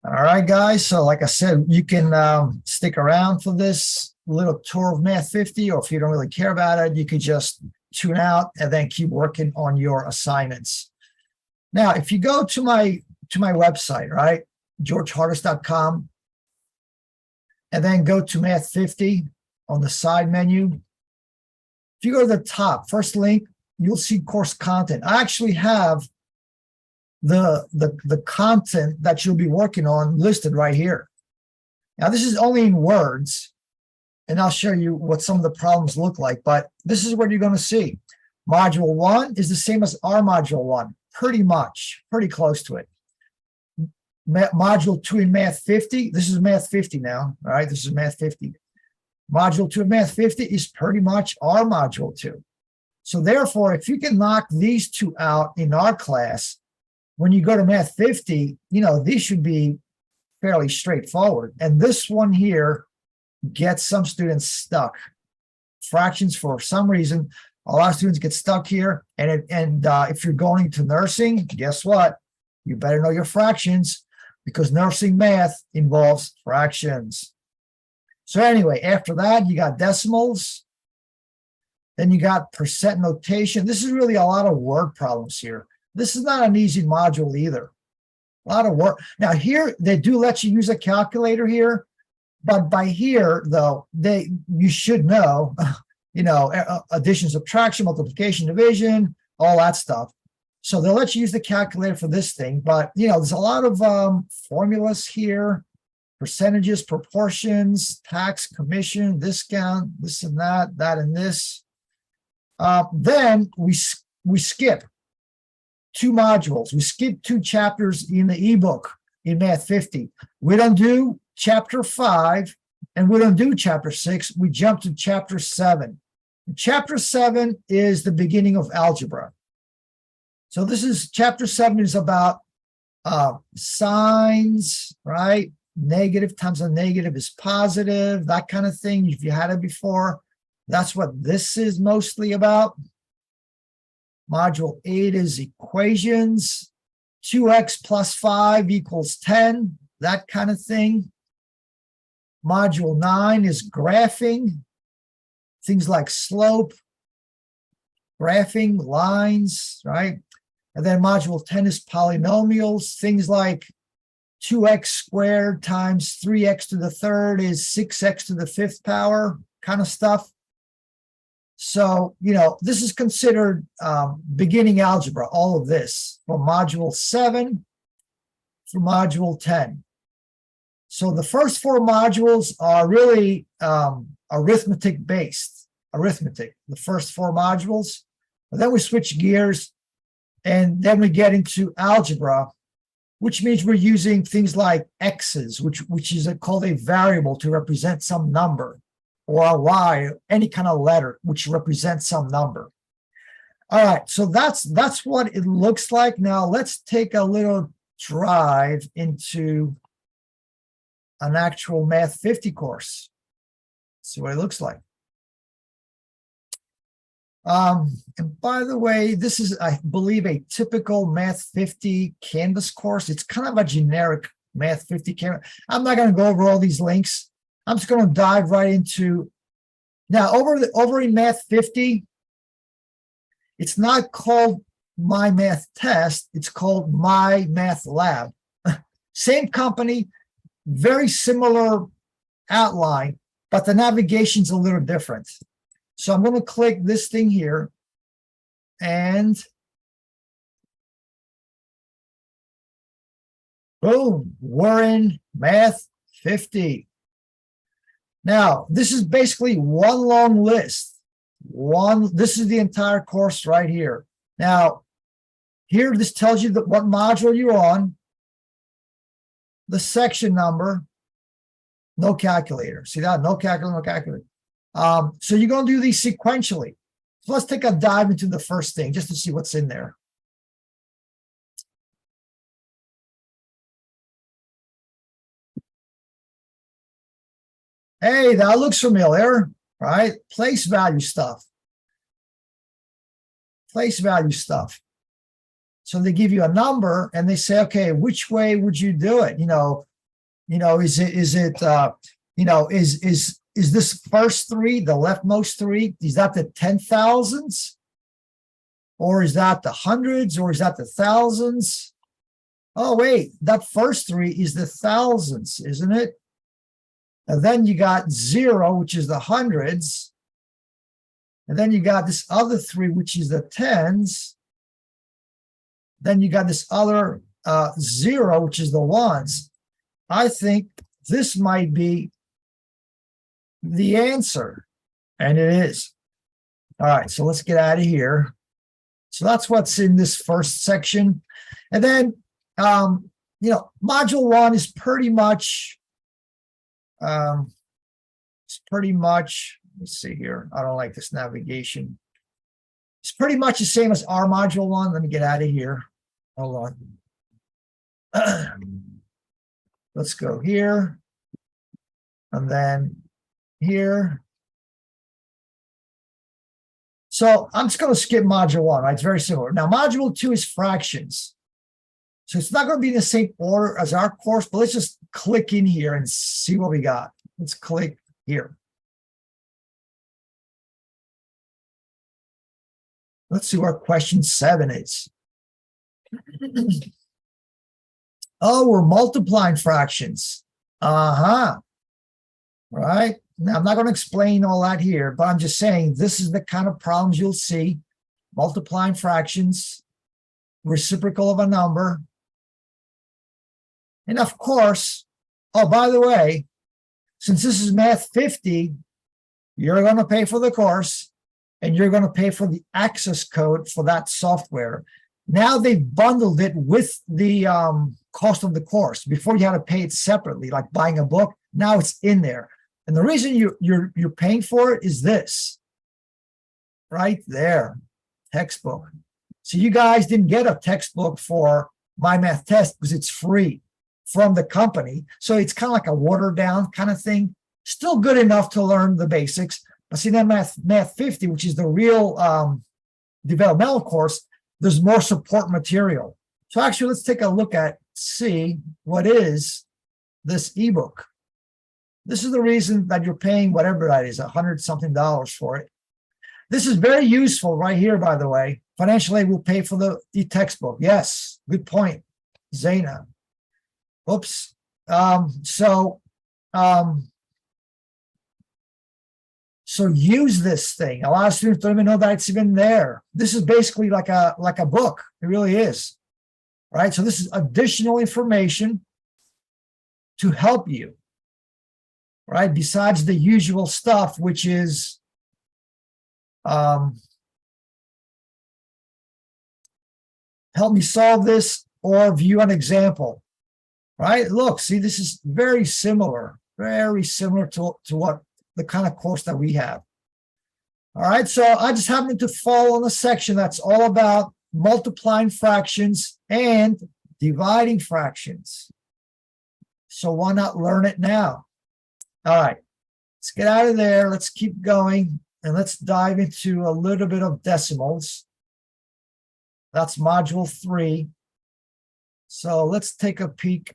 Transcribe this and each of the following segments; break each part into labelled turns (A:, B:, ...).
A: All right, guys. So like I said, you can stick around for this little tour of Math 50, or if you don't really care about it, you could just tune out and then keep working on your assignments. Now, if you go to my website, right, georgehartis.com, and then go to Math 50 on the side menu. If you go to the top, first link, you'll see course content. I actually have the content that you'll be working on listed right here. Now, this is only in words, and I'll show you what some of the problems look like, but this is what you're going to see. Module 1 is the same as our Module 1, pretty much, pretty close to it. Module 2 in Math 50, this is Math 50 now, all right? This is Math 50. Module 2 of Math 50 is pretty much our Module 2. So therefore, if you can knock these two out in our class, when you go to Math 50, you know, these should be fairly straightforward. And this one here gets some students stuck. Fractions, for some reason, a lot of students get stuck here. And if you're going to nursing, guess what? You better know your fractions, because nursing math involves fractions. So anyway, after that, you got decimals. Then you got percent notation. This is really a lot of word problems here. This is not an easy module either. A lot of work. Now here, they do let you use a calculator here, but by here, though, you should know, you know, addition, subtraction, multiplication, division, all that stuff. So they'll let you use the calculator for this thing, but, you know, there's a lot of formulas here, percentages, proportions, tax, commission, discount, this and that, that and this. Then we skip 2 modules. We skip 2 chapters in the ebook in Math 50. We don't do chapter 5 and we don't do chapter 6. We jump to chapter 7. Chapter 7 is the beginning of algebra. So this is chapter 7 is about signs, right? Negative times a negative is positive, that kind of thing. If you had it before, that's what this is mostly about. Module 8 is equations. 2x plus 5 equals 10, that kind of thing. Module 9 is graphing, things like slope, graphing, lines, right? And then module 10 is polynomials, things like 2x squared times 3x to the third is 6x to the 5th power kind of stuff. So, you know, this is considered beginning algebra, all of this, from module 7 through module 10. So the first 4 modules are really arithmetic-based, the first 4 modules. And then we switch gears, and then we get into algebra, which means we're using things like x's, which is called a variable to represent some number, or a y, any kind of letter, which represents some number. All right, so that's what it looks like. Now let's take a little drive into an actual Math 50 course. See what it looks like. And by the way, this is, I believe, a typical Math 50 Canvas course. It's kind of a generic Math 50 Canvas. I'm not going to go over all these links. I'm just going to dive right into, now over in Math 50, it's not called My Math Test, it's called My Math Lab. Same company, very similar outline, but the navigation's a little different. So I'm going to click this thing here, and boom, we're in Math 50. Now, this is basically one long list. This is the entire course right here. Now, here this tells you what module you're on, the section number, no calculator. See that? No calculator, no calculator. So you're going to do these sequentially. So let's take a dive into the first thing just to see what's in there. Hey, that looks familiar, right? Place value stuff. Place value stuff. So they give you a number and they say, okay, which way would you do it? You know, Is this first three, the leftmost three, is that the 10,000s? Or is that the hundreds? Or is that the thousands? Oh, wait, that first three is the thousands, isn't it? And then you got 0, which is the hundreds. And then you got this other 3, which is the tens. Then you got this other 0, which is the ones. I think this might be the answer. And it is. All right, so let's get out of here. So that's what's in this first section. And then, module 1 is pretty much, let me see here. I don't like this navigation. It's pretty much the same as our module 1. Let me get out of here. Hold on. Let's go here. And then here. So I'm just going to skip module 1, right? It's very similar. Now, module 2 is fractions. So it's not going to be in the same order as our course, but let's just click in here and see what we got. Let's click here. Let's see what question 7 is. Oh, we're multiplying fractions. Right? Now, I'm not going to explain all that here, but I'm just saying this is the kind of problems you'll see. Multiplying fractions, reciprocal of a number. And of course, oh, by the way, since this is Math 50, you're going to pay for the course and you're going to pay for the access code for that software. Now they've bundled it with the cost of the course. Before you had to pay it separately, like buying a book. Now it's in there. And the reason you're paying for it is this. Right there, textbook. So you guys didn't get a textbook for My Math Test because it's free from the company. So it's kind of like a watered down kind of thing. Still good enough to learn the basics. But see, then Math 50, which is the real developmental course, there's more support material. So actually, let's take a look at, see what is this ebook. This is the reason that you're paying whatever that is, $100-something for it. This is very useful right here, by the way. Financial aid will pay for the textbook. Yes, good point, Zaina. Oops. So use this thing. A lot of students don't even know that it's even there. This is basically like a book. It really is. Right? So this is additional information to help you. Right? Besides the usual stuff, which is help me solve this or view an example. Right? Look, see, this is very similar to what the kind of course that we have. All right, so I just happened to fall on a section that's all about multiplying fractions and dividing fractions. So why not learn it now? All right, let's get out of there. Let's keep going and let's dive into a little bit of decimals. That's module 3. So let's take a peek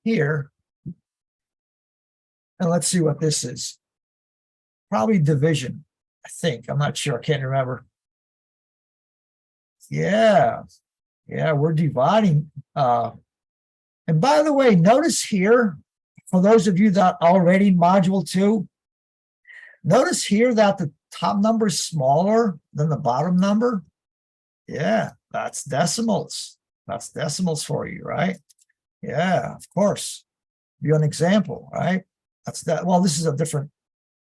A: here. And let's see what this is. Probably division, I think. I'm not sure. I can't remember. Yeah, we're dividing. And by the way, notice here, for those of you that are already module 2, notice here that the top number is smaller than the bottom number. Yeah, that's decimals. That's decimals for you, right? Yeah, of course. Be an example, right? That's that. Well, this is a different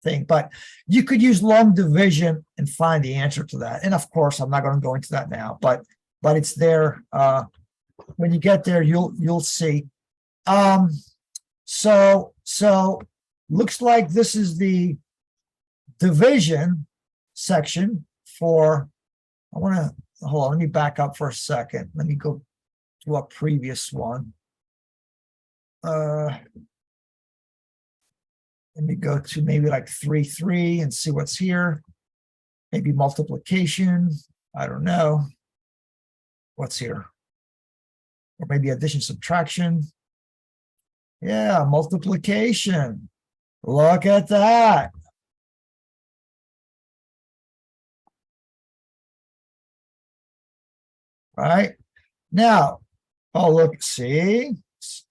A: thing, but you could use long division and find the answer to that. And of course, I'm not going to go into that now, but it's there. When you get there, you'll see. So looks like this is the division section for. I want to hold on. Let me back up for a second. Let me go to a previous one. Let me go to maybe like 3 and see what's here. Maybe multiplication. I don't know. What's here? Or maybe addition, subtraction. Yeah, multiplication. Look at that. Right? Now, oh, look, see,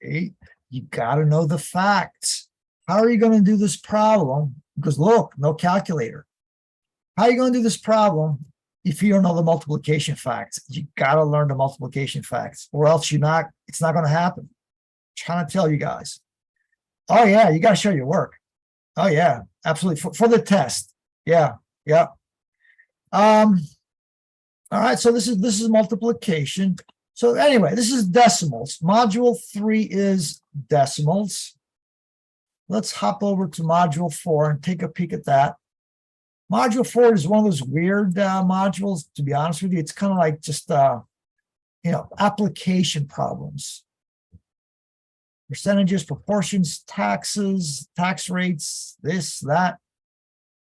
A: you got to know the facts. How are you going to do this problem? Because look, no calculator. How are you going to do this problem if you don't know the multiplication facts? You got to learn the multiplication facts, or else it's not going to happen. I'm trying to tell you guys. Oh, yeah, you got to show your work. Oh, yeah, absolutely. For the test. Yeah, yeah. All right, so this is multiplication. So anyway, this is decimals. Module 3 is decimals. Let's hop over to module 4 and take a peek at that. Module 4 is one of those weird modules, to be honest with you. It's kind of like just, application problems. Percentages, proportions, taxes, tax rates, this, that.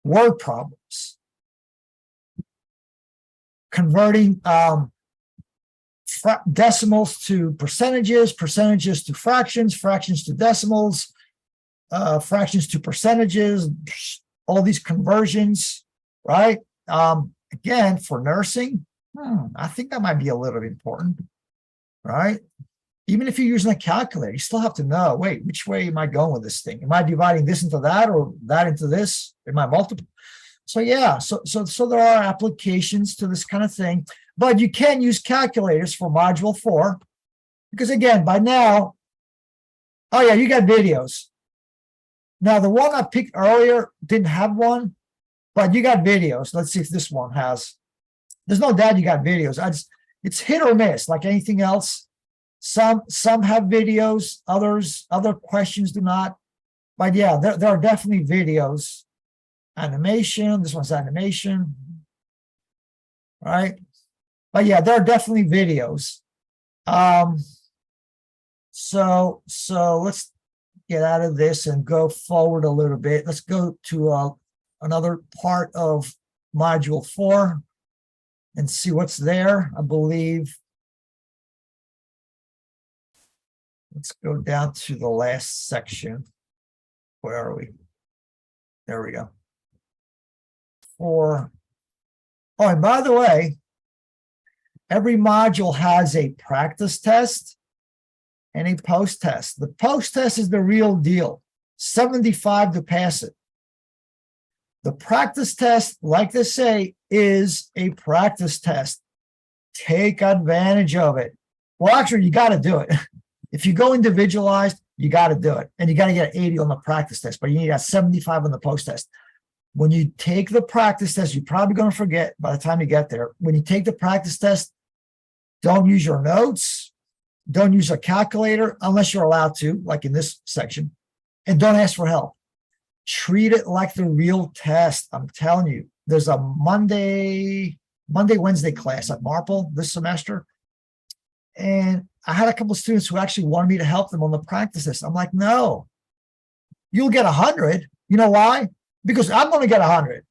A: Word problems. Converting decimals to percentages, percentages to fractions, fractions to decimals, fractions to percentages, all these conversions, right? Again, for nursing, I think that might be a little bit important, right? Even if you're using a calculator, you still have to know, wait, which way am I going with this thing? Am I dividing this into that or that into this? Am I multiple? So yeah, so there are applications to this kind of thing, but you can use calculators for module 4, because again, by now, oh yeah, you got videos. Now the one I picked earlier didn't have one, but you got videos. Let's see if this one has. There's no doubt you got videos. It's hit or miss, like anything else. Some have videos, other questions do not. But yeah, there are definitely videos. Animation, this one's animation, right? But yeah, there are definitely videos. So let's get out of this and go forward a little bit. Let's go to another part of module 4 and see what's there. I believe, let's go down to the last section. Where are we? There we go. Oh, and by the way, every module has a practice test and a post test. The post test is the real deal, 75 to pass it. The practice test, like they say, is a practice test. Take advantage of it. Well, actually, you got to do it. If you go individualized, you got to do it. And you got to get 80 on the practice test, but you need a 75 on the post test. When you take the practice test, you're probably going to forget by the time you get there. When you take the practice test, don't use your notes. Don't use a calculator unless you're allowed to, like in this section. And don't ask for help. Treat it like the real test. I'm telling you, there's a Monday, Wednesday class at Marple this semester. And I had a couple of students who actually wanted me to help them on the practice test. I'm like, no, you'll get 100. You know why? Because I'm going to get 100.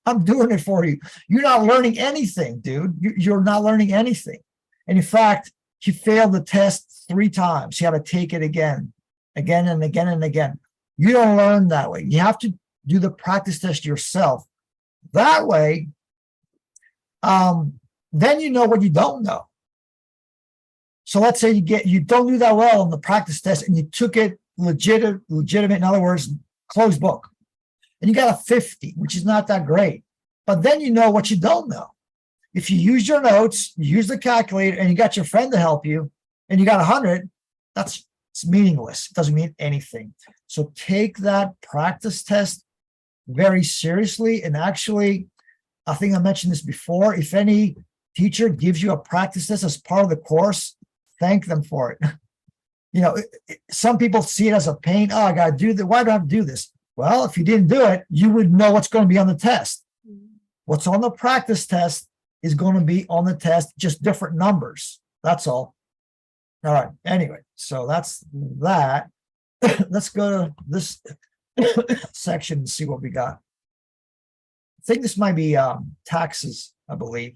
A: I'm doing it for you. You're not learning anything, dude. You're not learning anything. And in fact, he failed the test 3 times. He had to take it again and again and again. You don't learn that way. You have to do the practice test yourself. That way, then you know what you don't know. So let's say you don't do that well on the practice test and you took it legitimate, in other words, closed book. And you got a 50, which is not that great. But then you know what you don't know. If you use your notes, you use the calculator, and you got your friend to help you, and you got 100, it's meaningless. It doesn't mean anything. So take that practice test very seriously. And actually, I think I mentioned this before, if any teacher gives you a practice test as part of the course, thank them for it. Some people see it as a pain. Oh, I got to do that. Why do I have to do this? Well, if you didn't do it, you would know what's going to be on the test. What's on the practice test is going to be on the test, just different numbers. That's all. All right. Anyway, so that's that. Let's go to this section and see what we got. I think this might be taxes, I believe.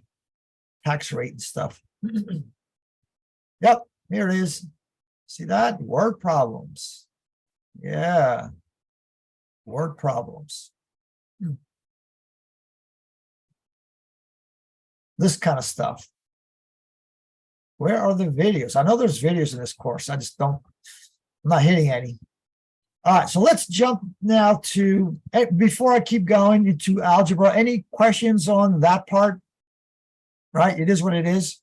A: Tax rate and stuff. Yep, here it is. See that? Word problems. Yeah. Word problems. This kind of stuff. Where are the videos? I know there's videos in this course. I just don't, I'm not hitting any. All right, so let's jump now to, before I keep going into algebra, any questions on that part? Right, it is what it is.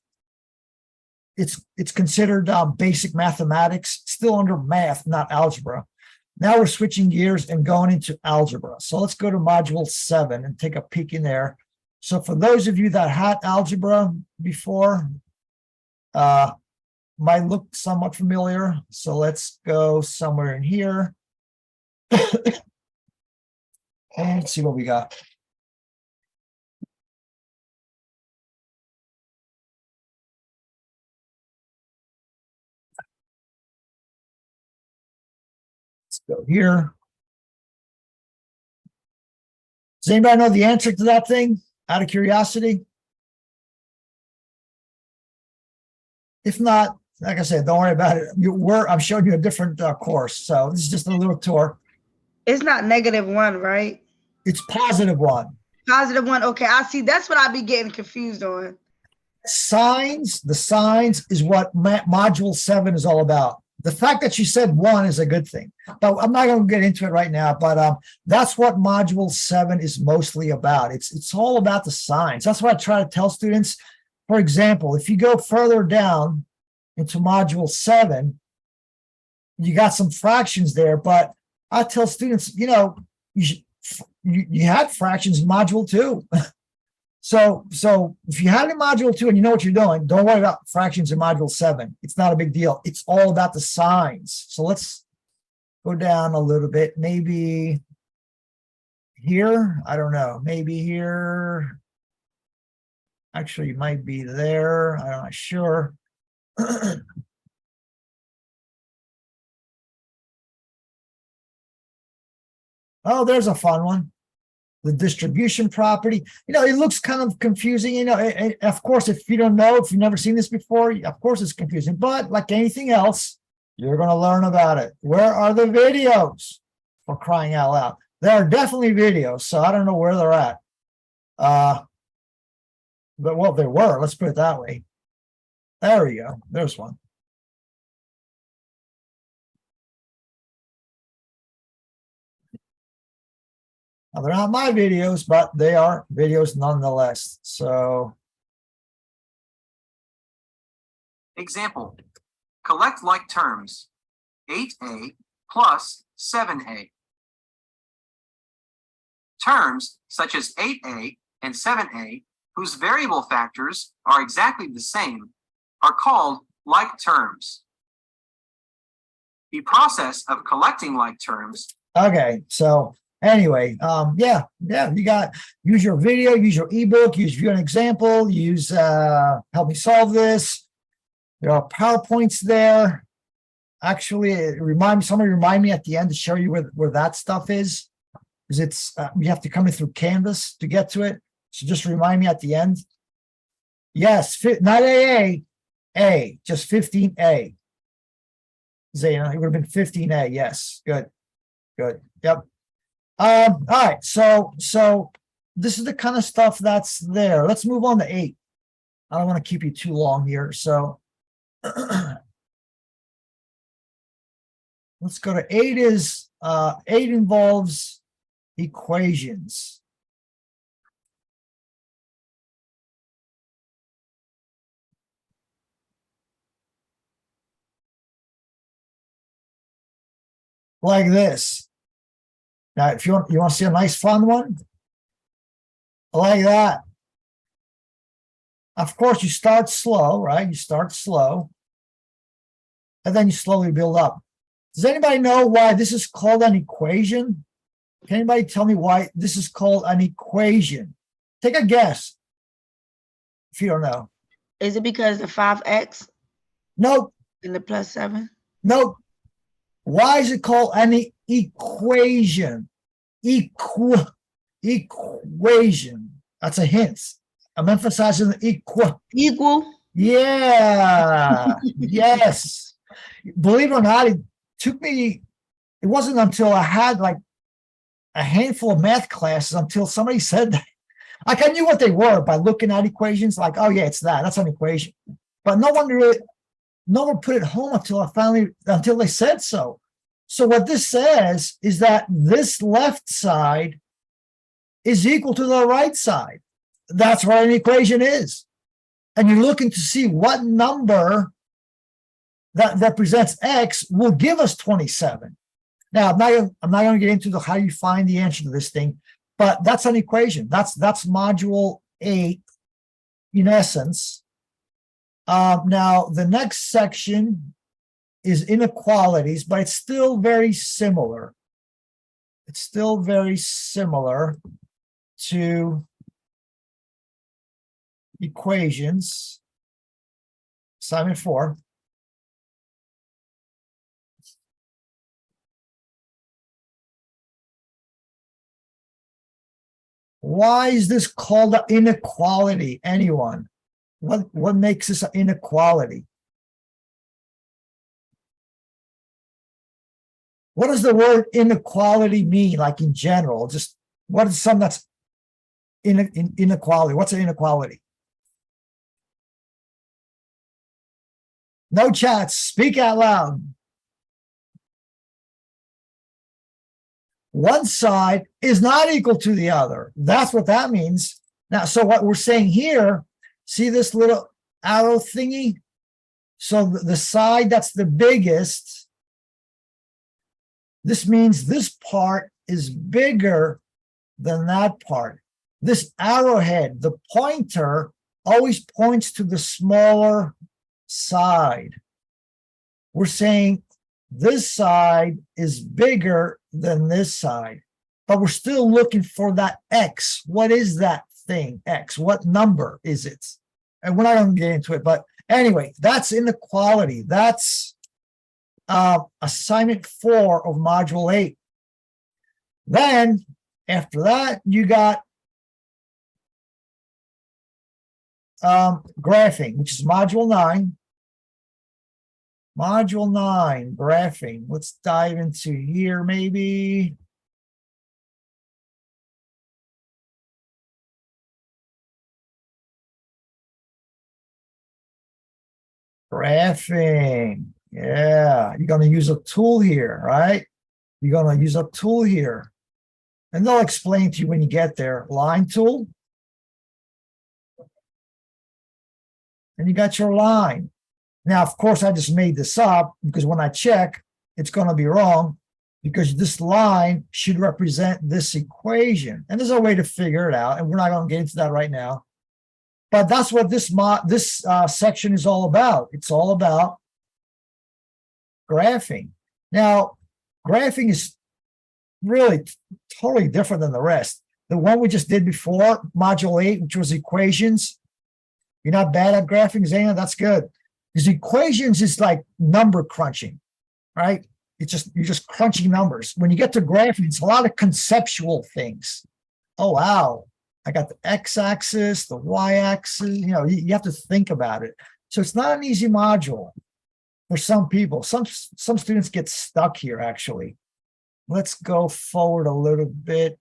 A: It's considered basic mathematics, still under math, not algebra. Now we're switching gears and going into algebra. So let's go to module 7 and take a peek in there. So for those of you that had algebra before, might look somewhat familiar. So let's go somewhere in here. And see what we got. Let's go here. Does anybody know the answer to that thing, out of curiosity? If not, like I said, don't worry about it. I'm showing you a different course, so this is just a little tour.
B: It's not -1, right?
A: It's +1.
B: +1. Okay, I see. That's what I be getting confused on.
A: Signs, the signs is what module 7 is all about. The fact that you said 1 is a good thing, but I'm not going to get into it right now. But that's what module 7 is mostly about. It's all about the signs. That's what I try to tell students. For example, if you go further down into module 7, you got some fractions there, but I tell students, you know, you had fractions in module 2. So if you had it in module 2 and you know what you're doing, don't worry about fractions in module 7. It's not a big deal. It's all about the signs. So let's go down a little bit. Maybe here, I don't know, maybe here. Actually, it might be there. I'm not sure. Oh, there's a fun one. The distribution property. You know, it looks kind of confusing. You know, of course, if you don't know, if you've never seen this before, of course it's confusing. But like anything else, you're going to learn about it. Where are the videos? For crying out loud. There are definitely videos, so I don't know where they're at. But well, they were. Let's put it that way. There we go. There's one. Now, they're not my videos, but they are videos nonetheless. So,
C: example, collect like terms, 8a plus 7a. Terms such as 8a and 7a, whose variable factors are exactly the same, are called like terms. The process of collecting like terms.
A: Okay, so anyway, yeah, you got, use your video, use your ebook, use view an example, use help me solve this. There are PowerPoints there. Actually, somebody remind me at the end to show you where that stuff is, because it's you have to come in through Canvas to get to it. So just remind me at the end. Yes, not A, just 15A. Zayna, it would have been 15A. Yes, good. Yep. All right, so this is the kind of stuff that's there. Let's move on to 8. I don't want to keep you too long here, so let's go to 8. 8 involves equations. Like this. Now, if you want to see a nice fun one, like that. Of course, you start slow, right? You start slow, and then you slowly build up. Does anybody know why this is called an equation? Can anybody tell me why this is called an equation? Take a guess if you don't know.
B: Is it because the 5x?
A: Nope.
B: And the +7?
A: Nope. Why is it called an equation? Equation. That's a hint. I'm emphasizing the
B: Equal?
A: Yeah. Yes. Believe it or not, it took me it wasn't until I had like a handful of math classes until somebody said that. Like I knew what they were by looking at equations, like, oh yeah, it's that's an equation. But no one put it home until they said so. So what this says is that this left side is equal to the right side. That's what an equation is. And you're looking to see what number that represents X will give us 27. Now, I'm not going to get into how you find the answer to this thing, but that's an equation. That's module 8 in essence. Now, the next section is inequalities, but it's still very similar. It's still very similar to equations. Assignment 4. Why is this called an inequality? Anyone? What makes this an inequality? What does the word inequality mean, like in general? Just what is something that's inequality? What's an inequality? No chats. Speak out loud. One side is not equal to the other. That's what that means. Now, so what we're saying here, see this little arrow thingy? So the side that's the biggest, this means this part is bigger than that part. This arrowhead, the pointer, always points to the smaller side. We're saying this side is bigger than this side, but we're still looking for that X. What is that thing, X? What number is it? And we're not going to get into it, but anyway, that's inequality. That's assignment 4 of module 8. Then after that, you got graphing, which is module 9. Module 9, graphing. Let's dive into here, maybe. Graphing. Yeah, you're going to use a tool here, right? You're going to use a tool here. And they'll explain to you when you get there. Line tool. And you got your line. Now, of course, I just made this up because when I check, it's going to be wrong because this line should represent this equation. And there's a way to figure it out, and we're not going to get into that right now. But that's what this section is all about. It's all about graphing. Now, graphing is really totally different than the rest. The one we just did before, module 8, which was equations. You're not bad at graphing, Zana? That's good. Because equations is like number crunching, right? You're just crunching numbers. When you get to graphing, it's a lot of conceptual things. Oh, wow. I got the x-axis, the y-axis, you have to think about it. So it's not an easy module for some people. Some students get stuck here, actually. Let's go forward a little bit.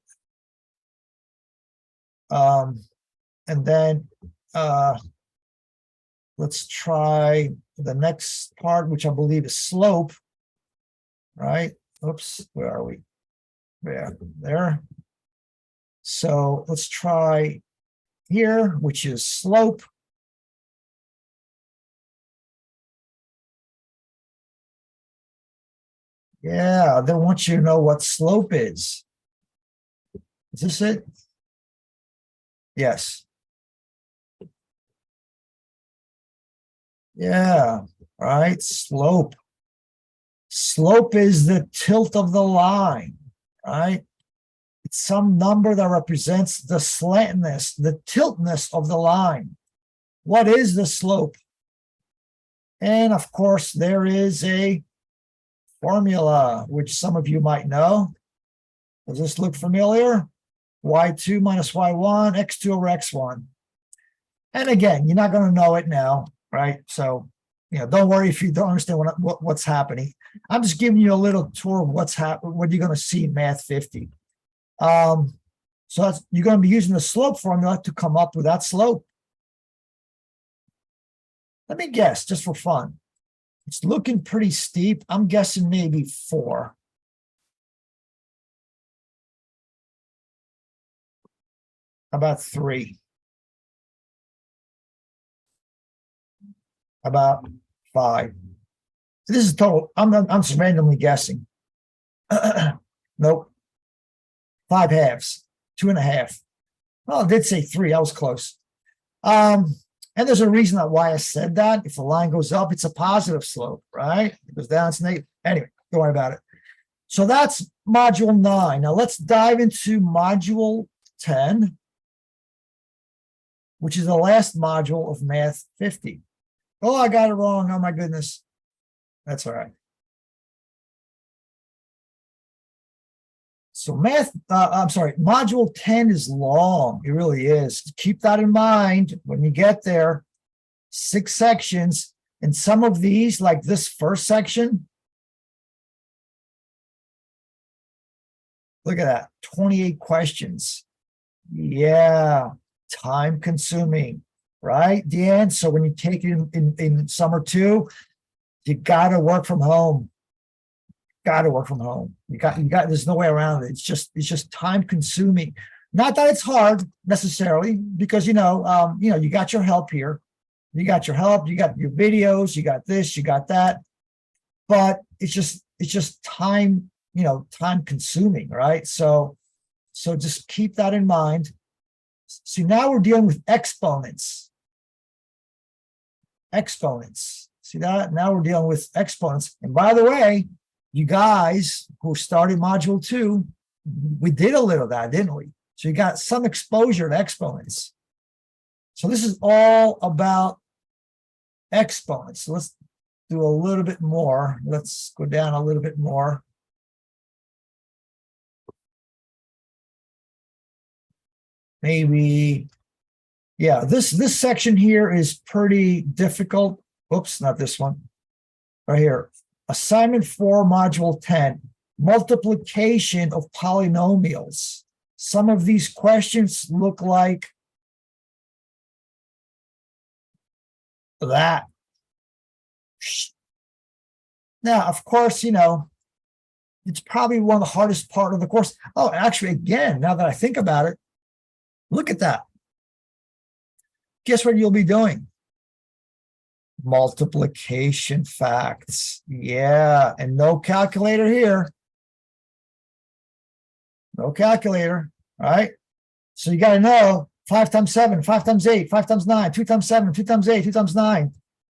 A: And then let's try the next part, which I believe is slope, right? Oops, where are we? There. So let's try here, which is slope. Yeah, they want you to know what slope is. Is this it? Yes. Yeah, right. Slope. Slope is the tilt of the line, right? It's some number that represents the slantness, the tiltness of the line. What is the slope? And of course, there is a formula, which some of you might know. Does this look familiar? Y2 minus Y1, X2 over X1. And again, you're not going to know it now, right? So don't worry if you don't understand what's happening. I'm just giving you a little tour of what's happening, what you're going to see in Math 50. So you're going to be using the slope formula to come up with that slope. Let me guess, just for fun. It's looking pretty steep. I'm guessing maybe 4. How about 3? About 5. This is total. I'm just randomly guessing. Nope. 5 halves. 2.5. Well, I did say 3. I was close. And there's a reason why I said that. If the line goes up, it's a positive slope, right? If it goes down, it's negative. Anyway, don't worry about it. So that's module 9. Now let's dive into module 10, which is the last module of Math 50. Oh, I got it wrong. Oh, my goodness. That's all right. So module 10 is long. It really is. Keep that in mind when you get there. 6 sections. And some of these, like this first section, look at that, 28 questions. Yeah, time consuming, right, Deanne? So when you take it in summer 2, you got to work from home. Got to work from home. You got. There's no way around it. It's just time consuming. Not that it's hard necessarily, because you got your help here. You got your help. You got your videos. You got this. You got that. But it's just time. Time consuming, right? So just keep that in mind. See, now we're dealing with exponents. Exponents. See that? Now we're dealing with exponents. And by the way, you guys who started module 2, we did a little of that, didn't we? So you got some exposure to exponents. So this is all about exponents. So let's do a little bit more. Let's go down a little bit more. Maybe, yeah, this section here is pretty difficult. Oops, not this one. Right here. Assignment 4, module 10, multiplication of polynomials. Some of these questions look like that. Now, of course, it's probably one of the hardest part of the course. Oh, actually, again, now that I think about it, look at that. Guess what you'll be doing? Multiplication facts. Yeah, and no calculator here. No calculator, all right? So you got to know 5 times 7, 5 times 8, 5 times 9, 2 times 7, 2 times 8, 2 times 9.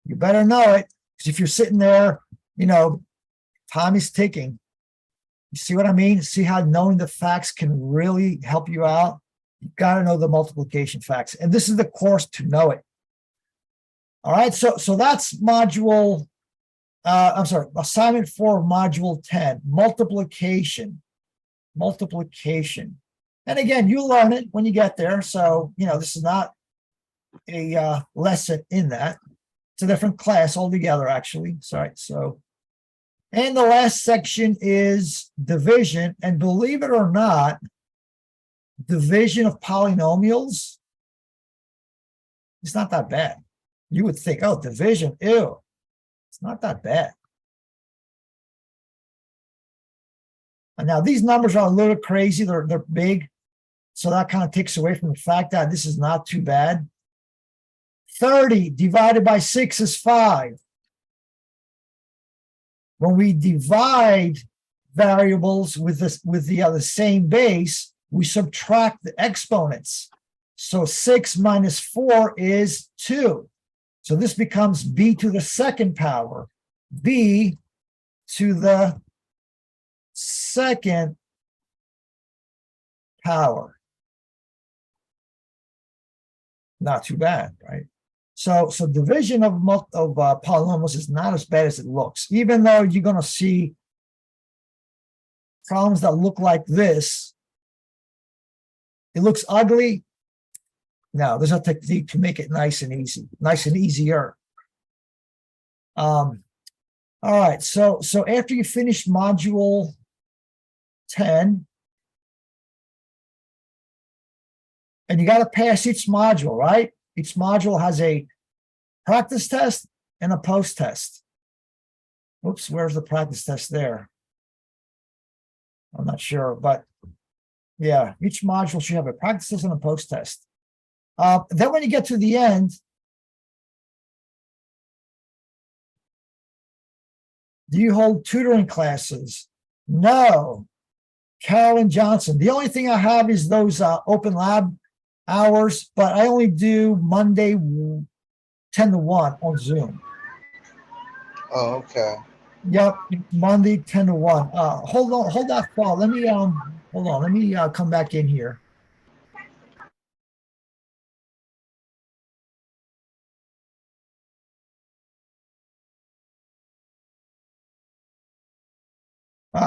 A: You better know it, because if you're sitting there, time is ticking. You see what I mean? See how knowing the facts can really help you out? You got to know the multiplication facts. And this is the course to know it. All right, so that's module, assignment 4 of module 10, multiplication. And again, you'll learn it when you get there. So, this is not a lesson in that. It's a different class altogether, actually. Sorry, so. And the last section is division. And believe it or not, division of polynomials, it's not that bad. You would think, oh, division, ew. It's not that bad. And now these numbers are a little crazy. They're big. So that kind of takes away from the fact that this is not too bad. 30 divided by 6 is 5. When we divide variables with the same base, we subtract the exponents. So 6 minus 4 is 2. So this becomes b to the second power, b to the second power. Not too bad, right? So division of polynomials is not as bad as it looks, even though you're going to see problems that look like this. It looks ugly. No, there's a technique to make it nice and easy, nice and easier. All right, so after you finish module 10, and you got to pass each module, right? Each module has a practice test and a post test. Oops, where's the practice test there? I'm not sure, but yeah, each module should have a practice test and a post test. Then when you get to the end, do you hold tutoring classes? No. Carolyn Johnson. The only thing I have is those open lab hours, but I only do Monday 10 to 1 on Zoom.
D: Oh, okay.
A: Yep, Monday 10 to 1. Hold that thought. Let me hold on. Let me come back in here.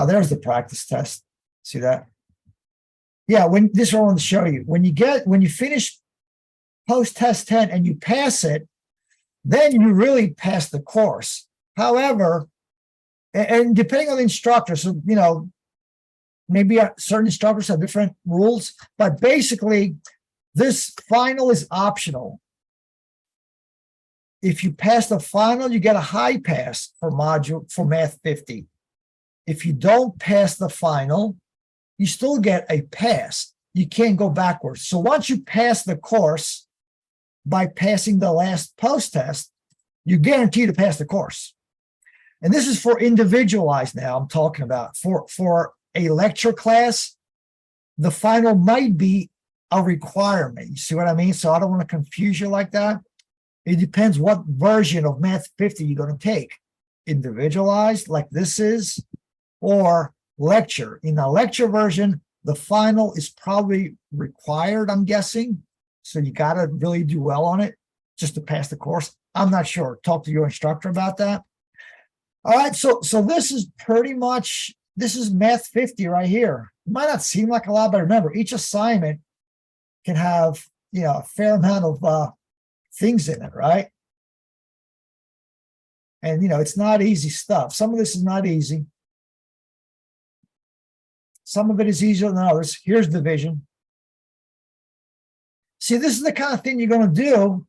A: There's the practice test. See that? Yeah, when this I want to show you. When you finish post-test 10 and you pass it, then you really pass the course. However, and depending on the instructor, so maybe certain instructors have different rules, but basically this final is optional. If you pass the final, you get a high pass for Math 50. If you don't pass the final, you still get a pass. You can't go backwards. So once you pass the course by passing the last post test, you guarantee to pass the course. And this is for individualized now, I'm talking about. For a lecture class, the final might be a requirement. You see what I mean? So I don't want to confuse you like that. It depends what version of Math 50 you're going to take. Individualized, like this is, or lecture. In a lecture version, the final is probably required, I'm guessing. So you got to really do well on it just to pass the course. I'm not sure. Talk to your instructor about that. All right, so this is pretty much, this is Math 50 right here. It might not seem like a lot, but remember, each assignment can have, a fair amount of things in it, right? And, it's not easy stuff. Some of this is not easy. Some of it is easier than others. Here's division. See, this is the kind of thing you're going to do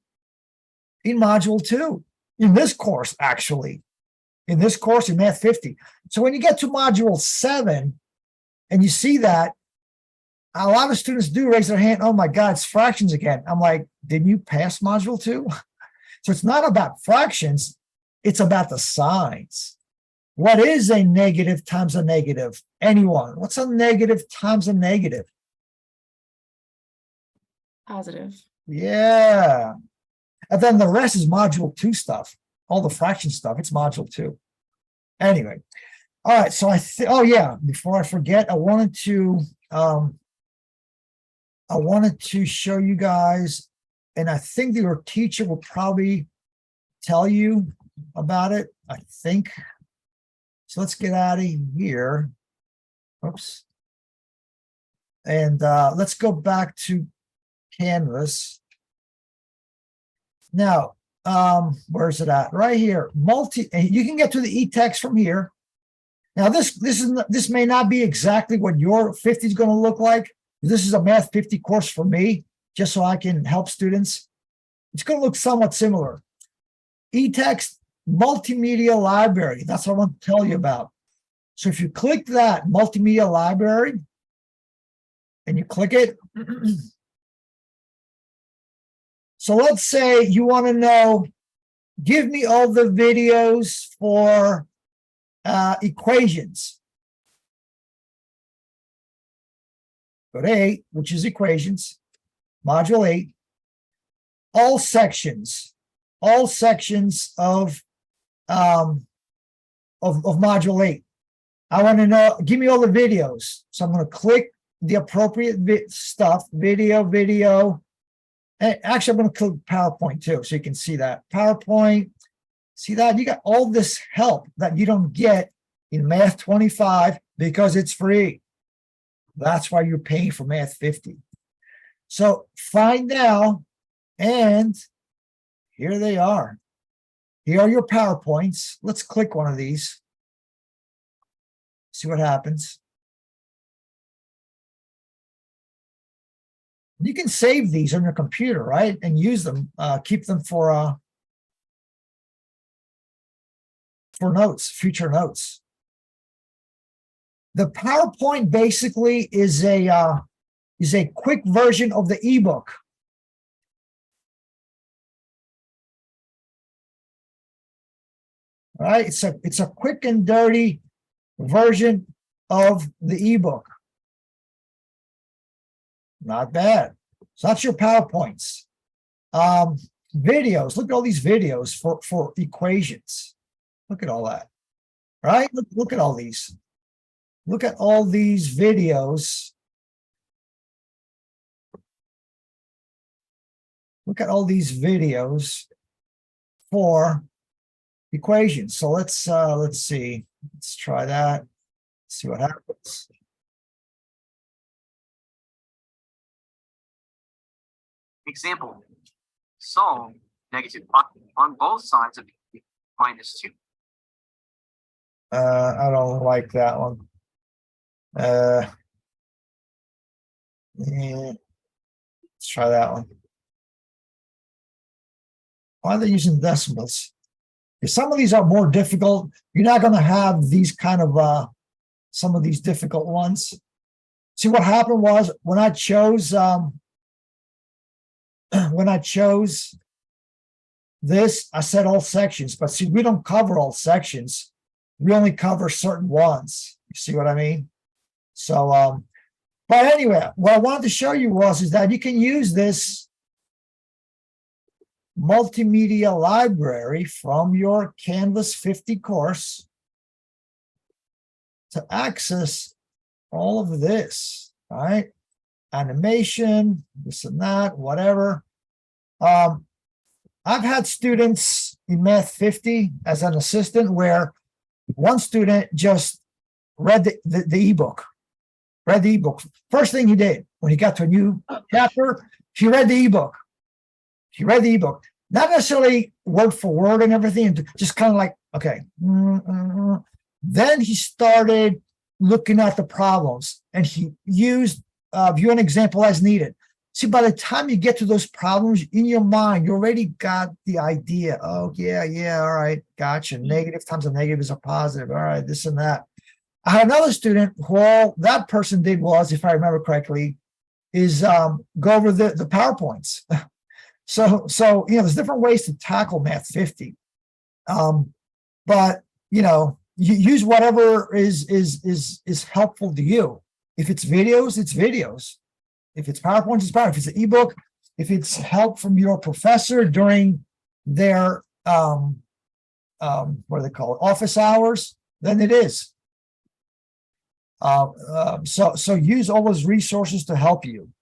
A: in Module 2, in this course, actually. In this course, in Math 50. So when you get to Module 7, and you see that, a lot of students do raise their hand, oh my God, it's fractions again. I'm like, didn't you pass Module 2? So it's not about fractions, it's about the signs. What is a negative times a negative? Anyone? What's a negative times a negative?
E: Positive.
A: Yeah. And then the rest is Module 2 stuff. All the fraction stuff, it's Module 2. Anyway. All right, so oh yeah, before I forget, I wanted to show you guys, and I think that your teacher will probably tell you about it, I think. So let's get out of here. Oops. And let's go back to Canvas. Now, where's it at? Right here. You can get to the e-text from here. Now, this may not be exactly what your 50 is going to look like. This is a Math 50 course for me, just so I can help students. It's going to look somewhat similar. E-text multimedia library. That's what I want to tell you about. So if you click that multimedia library and you click it, so let's say you want to know, give me all the videos for equations. Go to 8, which is equations, module 8, all sections of module 8. I want to know, give me all the videos. So I'm going to click the appropriate stuff, video. And actually, I'm going to click PowerPoint too, so you can see that. PowerPoint, see that? You got all this help that you don't get in Math 25 because it's free. That's why you're paying for Math 50. So find out, and here they are. Here are your PowerPoints. Let's click one of these. See what happens. You can save these on your computer, right? And use them, keep them for notes, future notes. The PowerPoint basically is a quick version of the ebook. All right, it's a quick and dirty version of the ebook. Not bad. So that's your PowerPoints. Videos. Look at all these videos for equations. Look at all that. Right? Look at all these. Look at all these videos. Look at all these videos for equations. So let's see. Let's try that. See what happens.
C: Example, solve -5 on both sides of -2.
A: I don't like that one. Yeah, let's try that one. Why are they using decimals? If some of these are more difficult, you're not going to have these kind of some of these difficult ones. See, what happened was when I chose this, I said all sections, but see, we don't cover all sections. We only cover certain ones. You see what I mean? So, but anyway, what I wanted to show you is that you can use this multimedia library from your Canvas 50 course to access all of this, right? Animation, this and that, whatever. I've had students in Math 50 as an assistant where one student just read the ebook. Read the ebook. First thing he did when he got to a new chapter, he read the ebook. He read the ebook. Not necessarily word for word and everything, just kind of like, okay. Then he started looking at the problems and he used view an example as needed. See, by the time you get to those problems in your mind, you already got the idea. Oh, yeah, all right, gotcha. Negative times a negative is a positive. All right, this and that. I had another student who all that person did was, if I remember correctly, is go over the PowerPoints. So there's different ways to tackle Math 50. But you use whatever is helpful to you. If it's videos, it's videos. If it's PowerPoint, it's PowerPoint. If it's an ebook, if it's help from your professor during their what do they call it, office hours, then it is. So use all those resources to help you.